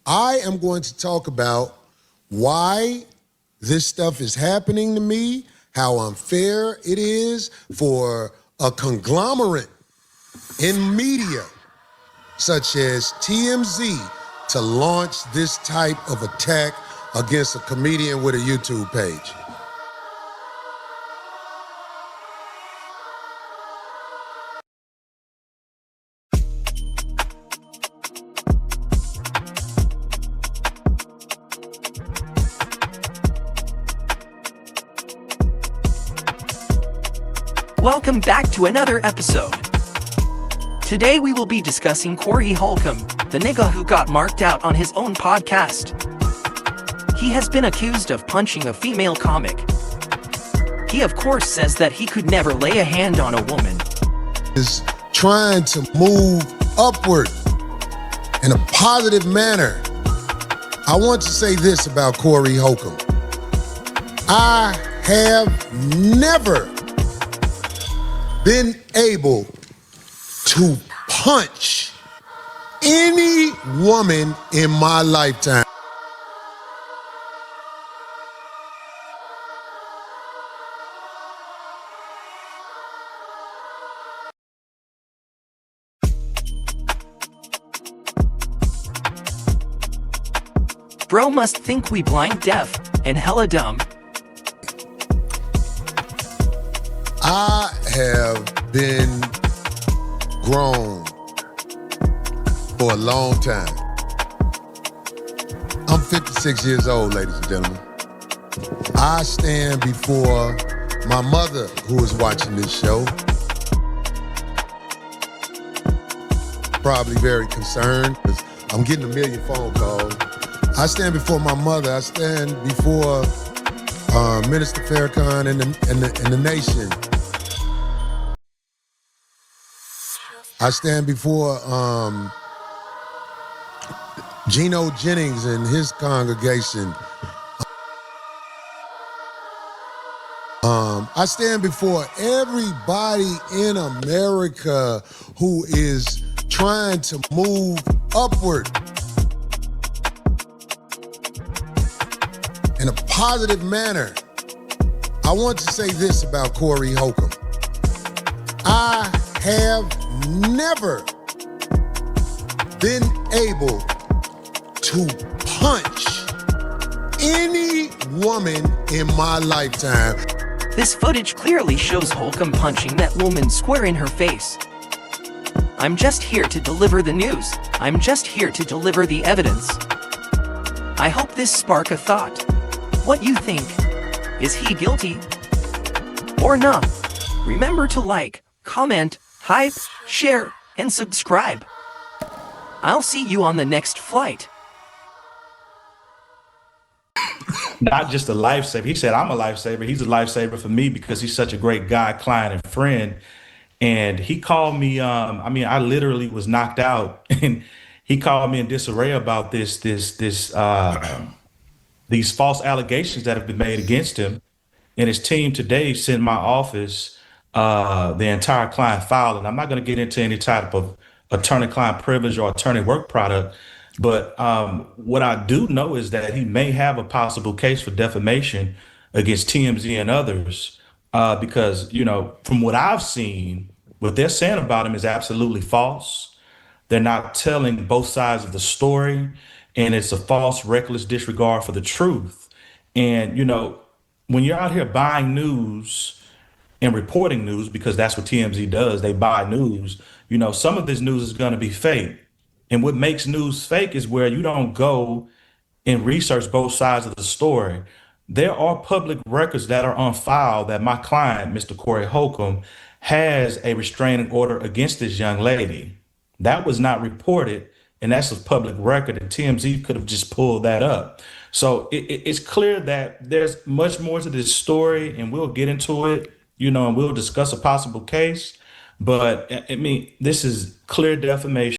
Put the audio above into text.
I am going to talk about why this stuff is happening to me, how unfair it is for a conglomerate in media such as TMZ to launch this type of attack against a comedian with a YouTube page. Welcome back to another episode. Today we will be discussing Corey Holcumb, the nigga who got marked out on his own podcast. He has been accused of punching a female comic. He of course says that he could never lay a hand on a woman. Is trying to move upward in a positive manner. I want to say this about Corey Holcumb. I have never been able to punch any woman in my lifetime. Bro must think we blind deaf and hella dumb. I have been grown for a long time. I'm 56 years old, ladies and gentlemen. I stand before my mother, who is watching this show, probably very concerned because I'm getting a million phone calls. I stand before my mother. I stand before Minister Farrakhan and the nation. I stand before Geno Jennings and his congregation. I stand before everybody in America who is trying to move upward in a positive manner. I want to say this about Corey Holcumb. I have never been able to punch any woman in my lifetime. This footage clearly shows Holcumb punching that woman square in her face. I'm just here to deliver the news. I'm just here to deliver the evidence. I hope this spark a thought. What you think? Is he guilty? Or not? Remember to like, comment, hype, share, and subscribe. I'll see you on the next flight. Not just a lifesaver. He said, I'm a lifesaver. He's a lifesaver for me because he's such a great guy, client, and friend. And he called me, I literally was knocked out. And he called me in disarray about these false allegations that have been made against him. And his team today sent my office the entire client file. And I'm not going to get into any type of attorney-client privilege or attorney work product. But what I do know is that he may have a possible case for defamation against TMZ and others because, from what I've seen, what they're saying about him is absolutely false. They're not telling both sides of the story, and it's a false, reckless disregard for the truth. And, when you're out here buying news and reporting news, because that's what TMZ does, they buy news, some of this news is going to be fake. And what makes news fake is where you don't go and research both sides of the story. There are public records that are on file that my client, Mr. Corey Holcumb, has a restraining order against this young lady. That was not reported, and that's a public record, and TMZ could have just pulled that up. So it's clear that there's much more to this story, and we'll get into it, and we'll discuss a possible case. But I mean, this is clear defamation.